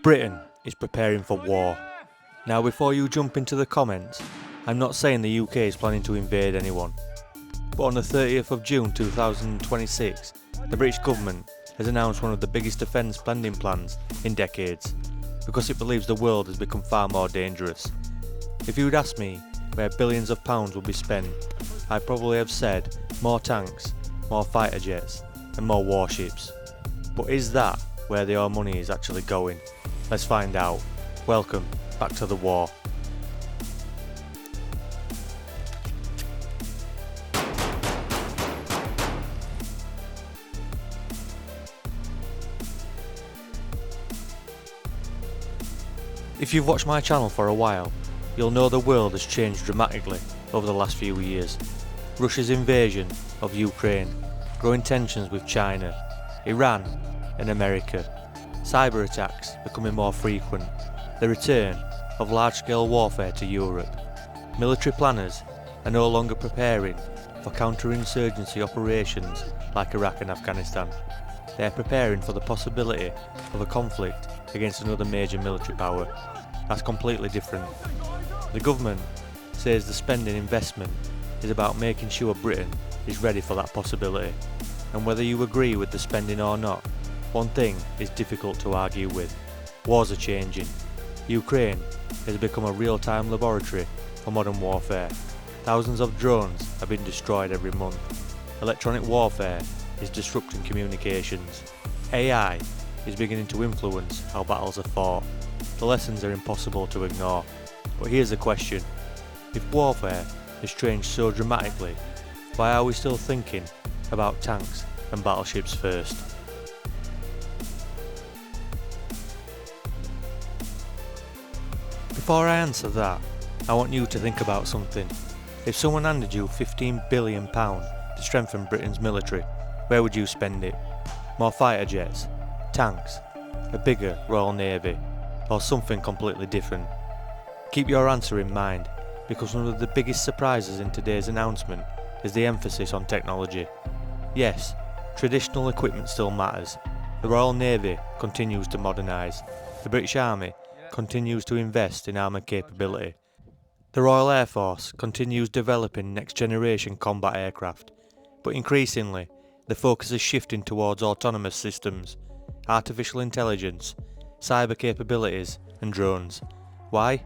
Britain is preparing for war. Now, before you jump into the comments, I'm not saying the UK is planning to invade anyone. But on the 30th of June 2026, the British government has announced one of the biggest defence spending plans in decades, because it believes the world has become far more dangerous. If you'd asked me where billions of pounds will be spent, I'd probably have said more tanks, more fighter jets and more warships. But is that where our money is actually going? Let's find out. Welcome back to the war. If you've watched my channel for a while, you'll know the world has changed dramatically over the last few years. Russia's invasion of Ukraine, growing tensions with China, Iran and America, cyber attacks becoming more frequent, the return of large-scale warfare to Europe. Military planners are no longer preparing for counterinsurgency operations like Iraq and Afghanistan. They are preparing for the possibility of a conflict against another major military power. That's completely different. The government says the spending investment is about making sure Britain is ready for that possibility. And whether you agree with the spending or not, one thing is difficult to argue with. Wars are changing. Ukraine has become a real-time laboratory for modern warfare. Thousands of drones have been destroyed every month. Electronic warfare is disrupting communications. AI is beginning to influence how battles are fought. The lessons are impossible to ignore. But here's the question. If warfare has changed so dramatically, why are we still thinking about tanks and battleships first? Before I answer that, I want you to think about something. If someone handed you £15 billion to strengthen Britain's military, where would you spend it? More fighter jets, tanks, a bigger Royal Navy, or something completely different? Keep your answer in mind, because one of the biggest surprises in today's announcement is the emphasis on technology. Yes, traditional equipment still matters. The Royal Navy continues to modernise. The British Army continues to invest in armoured capability. The Royal Air Force continues developing next-generation combat aircraft. But increasingly, the focus is shifting towards autonomous systems, artificial intelligence, cyber capabilities and drones. Why?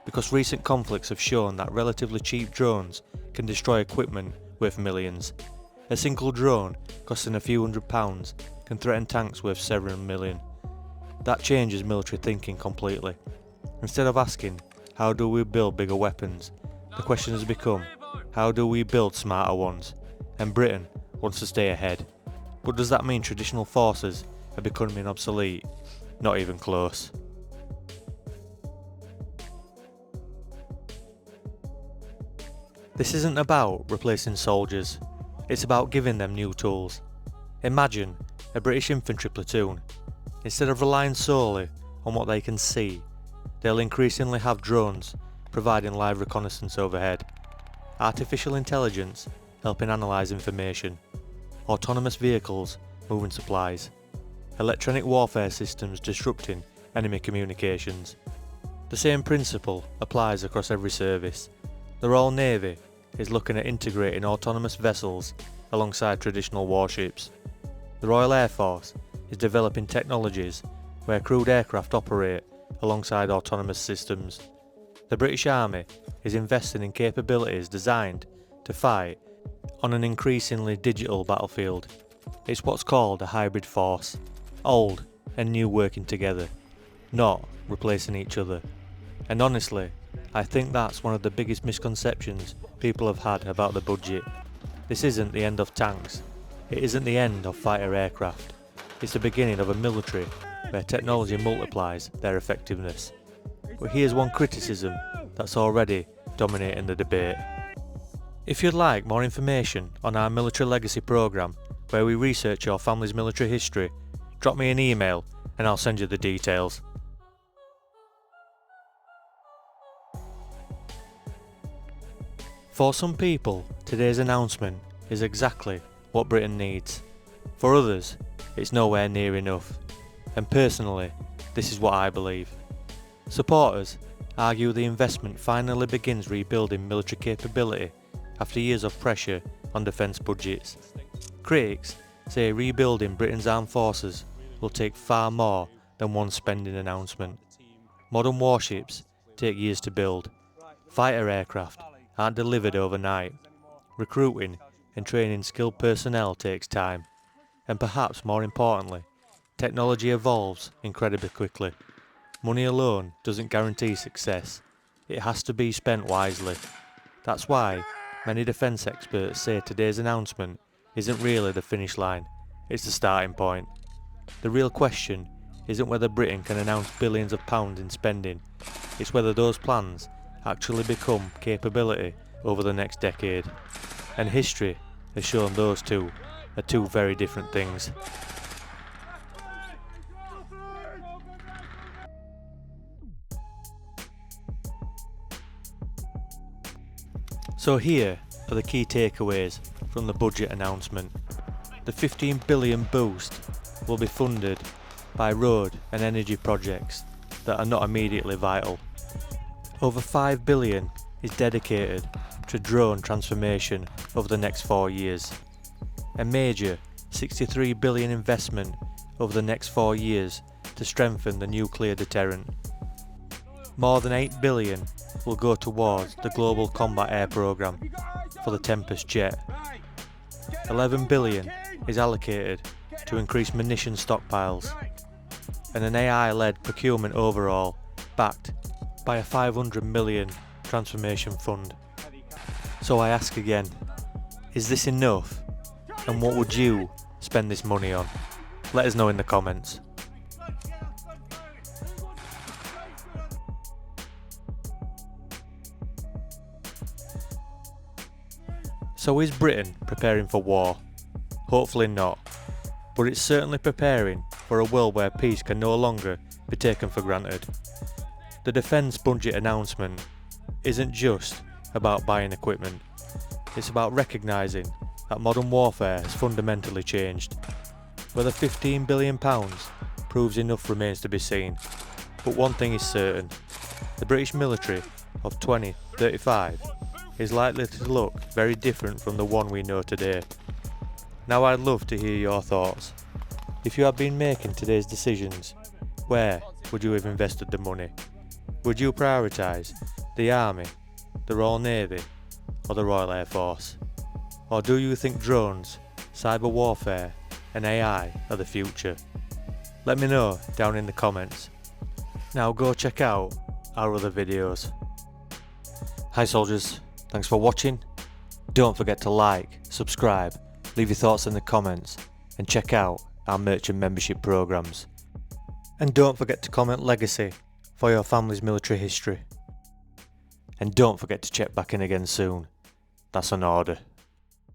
Because recent conflicts have shown that relatively cheap drones can destroy equipment worth millions. A single drone costing a few £100 can threaten tanks worth several million. That changes military thinking completely. Instead of asking, how do we build bigger weapons, the question has become, how do we build smarter ones? And Britain wants to stay ahead. But does that mean traditional forces are becoming obsolete? Not even close. This isn't about replacing soldiers, it's about giving them new tools. Imagine a British infantry platoon. Instead of relying solely on what they can see, they'll increasingly have drones providing live reconnaissance overhead, artificial intelligence helping analyse information, autonomous vehicles moving supplies, electronic warfare systems disrupting enemy communications. The same principle applies across every service. The Royal Navy is looking at integrating autonomous vessels alongside traditional warships. The Royal Air Force is developing technologies where crewed aircraft operate alongside autonomous systems. The British Army is investing in capabilities designed to fight on an increasingly digital battlefield. It's what's called a hybrid force, old and new working together, not replacing each other. And honestly, I think that's one of the biggest misconceptions people have had about the budget. This isn't the end of tanks. It isn't the end of fighter aircraft. It's the beginning of a military where technology multiplies their effectiveness. But here's one criticism that's already dominating the debate. If you'd like more information on our military legacy programme, where we research your family's military history, drop me an email and I'll send you the details. For some people, today's announcement is exactly what Britain needs. For others, it's nowhere near enough. And personally, This is what I believe. Supporters argue the investment finally begins rebuilding military capability after years of pressure on defence budgets. Critics say rebuilding Britain's armed forces will take far more than one spending announcement. Modern warships take years to build. Fighter aircraft aren't delivered overnight. Recruiting and training skilled personnel takes time. And perhaps more importantly, technology evolves incredibly quickly. Money alone doesn't guarantee success. It has to be spent wisely. That's why many defence experts say today's announcement isn't really the finish line, it's the starting point. The real question isn't whether Britain can announce billions of pounds in spending, it's whether those plans actually become capability over the next decade. And history has shown those two are two very different things. So here are the key takeaways from the budget announcement. The 15 billion boost will be funded by road and energy projects that are not immediately vital. Over 5 billion is dedicated to drone transformation over the next 4 years. A major 63 billion investment over the next 4 years to strengthen the nuclear deterrent. More than 8 billion will go towards the Global Combat Air Programme for the Tempest jet. 11 billion is allocated to increase munition stockpiles, and an AI-led procurement overhaul backed by a 500 million transformation fund. So I ask again, is this enough? And what would you spend this money on? Let us know in the comments. So is Britain preparing for war? Hopefully not, but it's certainly preparing for a world where peace can no longer be taken for granted. The defence budget announcement isn't just about buying equipment, it's about recognising that modern warfare has fundamentally changed. Whether £15 billion proves enough remains to be seen, but one thing is certain, the British military of 2035 is likely to look very different from the one we know today. Now I'd love to hear your thoughts. If you had been making today's decisions, where would you have invested the money? Would you prioritise the Army, the Royal Navy or the Royal Air Force? Or do you think drones, cyber warfare and AI are the future? Let me know down in the comments. Now go check out our other videos. Hi soldiers, thanks for watching. Don't forget to like, subscribe, leave your thoughts in the comments and check out our merchant membership programs. And don't forget to comment legacy for your family's military history. And don't forget to check back in again soon. That's an order.